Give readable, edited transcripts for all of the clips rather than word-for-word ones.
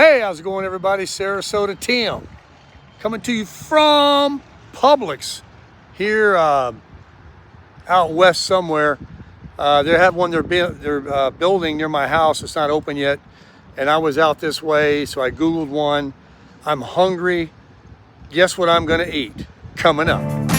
Hey, how's it going, everybody? Sarasota Tim coming to you from Publix here out west somewhere. They have one they're building near my house. It's not open yet, and I was out this way, so I Googled one. I'm hungry. Guess what I'm gonna eat? Coming up.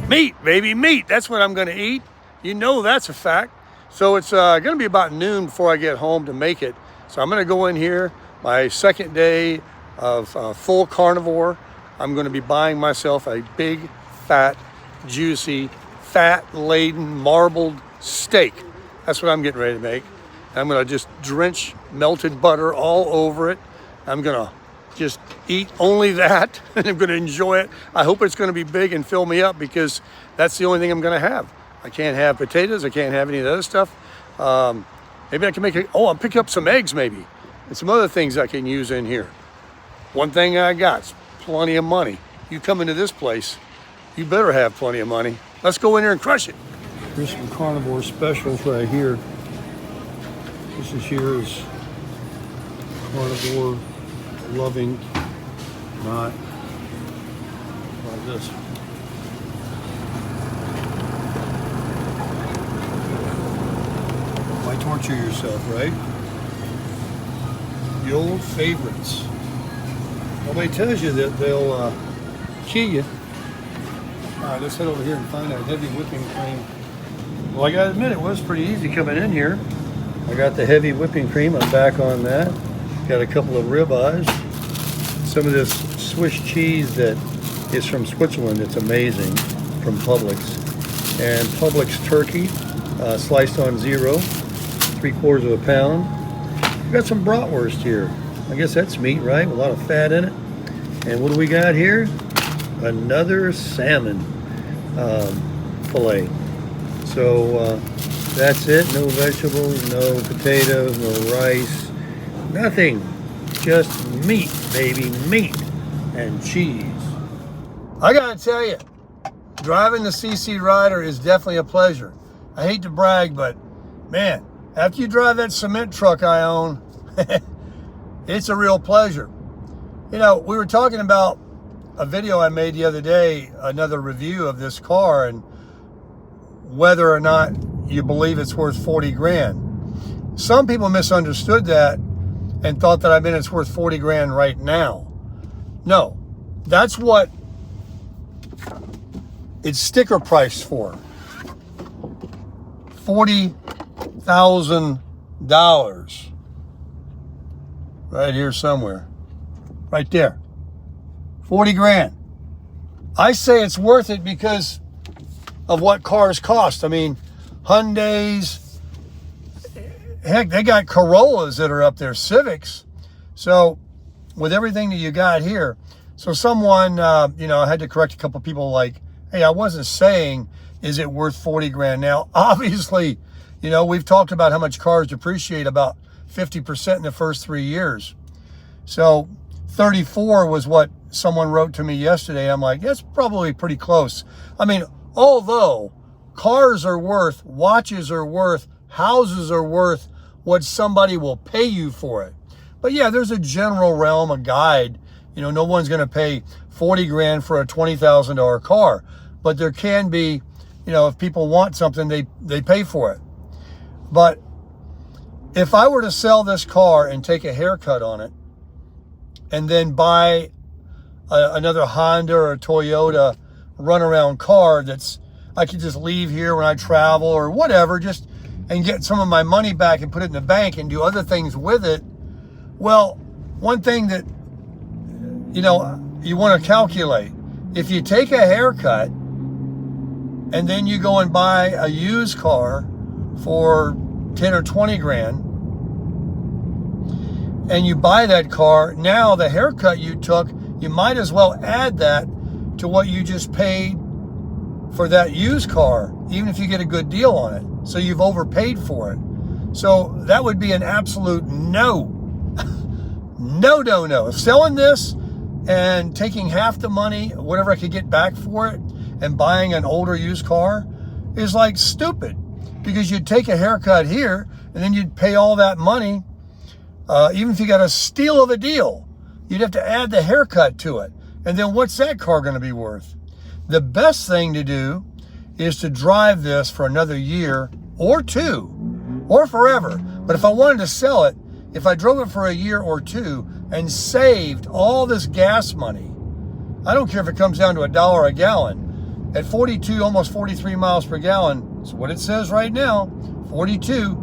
Meat, baby, meat. That's what I'm going to eat. You know that's a fact. So it's going to be about noon before I get home to make it. So I'm going to go in here, my second day of full carnivore. I'm going to be buying myself a big, fat, juicy, fat-laden, marbled steak. That's what I'm getting ready to make. I'm going to just drench melted butter all over it. I'm going to just eat only that, and I'm going to enjoy it. I hope it's going to be big and fill me up, because that's the only thing I'm going to have. I can't have potatoes. I can't have any of the other stuff. Maybe I can make it. Oh, I'll pick up some eggs maybe, and some other things I can use in here. One thing I got is plenty of money. You come into this place, you better have plenty of money. Let's go in here and crush it. Here's some carnivore specials right here. This is here is carnivore. Loving, not like this. Why torture yourself, right? The old favorites. Nobody tells you that they'll kill you. All right, let's head over here and find that heavy whipping cream. Well, I gotta admit, it was pretty easy coming in here. I got the heavy whipping cream. I'm back on that. Got a couple of ribeyes. Some of this Swiss cheese that is from Switzerland. It's amazing, from Publix. And Publix turkey, sliced on zero, 3/4 of a pound. We got some bratwurst here. I guess that's meat, right? With a lot of fat in it. And what do we got here? Another salmon fillet. So that's it. No vegetables, no potatoes, no rice. Nothing, just meat, baby, meat and cheese. I gotta tell you, driving the CC Rider is definitely a pleasure. I hate to brag, but man, after you drive that cement truck I own, it's a real pleasure. You know, we were talking about a video I made the other day, another review of this car, and whether or not you believe it's worth 40 grand. Some people misunderstood that and thought that I meant it's worth 40 grand right now. No, that's what it's sticker priced for. $40,000. Right here somewhere. Right there. 40 grand. I say it's worth it because of what cars cost. I mean, Hyundais, heck, they got Corollas that are up there, Civics. So with everything that you got here, so someone, you know, I had to correct a couple of people like, hey, I wasn't saying, is it worth 40 grand? Now, obviously, you know, we've talked about how much cars depreciate about 50% in the first 3 years. So 34 was what someone wrote to me yesterday. I'm like, that's probably pretty close. I mean, although cars are worth, watches are worth, houses are worth what somebody will pay you for it. But yeah, there's a general realm, a guide. You know, no one's going to pay 40 grand for a $20,000 car. But there can be, you know, if people want something, they pay for it. But if I were to sell this car and take a haircut on it, and then buy another Honda or a Toyota runaround car that's, I could just leave here when I travel or whatever, just and get some of my money back and put it in the bank and do other things with it. Well, one thing that, you know, you want to calculate, if you take a haircut and then you go and buy a used car for 10 or 20 grand, and you buy that car, now the haircut you took, you might as well add that to what you just paid for that used car, even if you get a good deal on it. So you've overpaid for it. So that would be an absolute no. No, no, no. Selling this and taking half the money, whatever I could get back for it, and buying an older used car is like stupid, because you'd take a haircut here and then you'd pay all that money. Even if you got a steal of a deal, you'd have to add the haircut to it. And then what's that car going to be worth? The best thing to do is to drive this for another year or two, or forever. But if I wanted to sell it, if I drove it for a year or two and saved all this gas money, I don't care if it comes down to $1 a gallon. At 42, almost 43 miles per gallon, that's what it says right now, 42.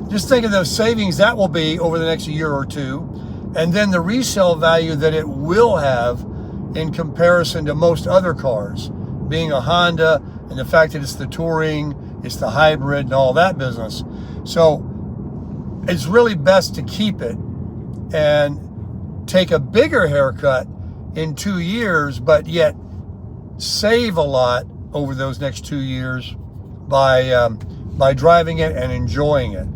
Just think of those savings that will be over the next year or two, and then the resale value that it will have in comparison to most other cars, being a Honda, and the fact that it's the touring, it's the hybrid and all that business. So it's really best to keep it and take a bigger haircut in 2 years, but yet save a lot over those next 2 years by driving it and enjoying it.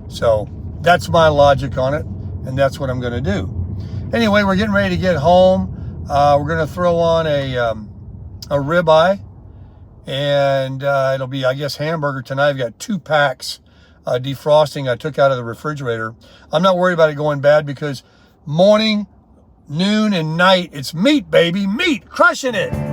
So that's my logic on it, and that's what I'm going to do. Anyway, we're getting ready to get home. We're going to throw on a ribeye, and it'll be, I guess, hamburger tonight. I've got 2 packs defrosting I took out of the refrigerator. I'm not worried about it going bad, because morning, noon, and night, it's meat, baby, meat, crushing it.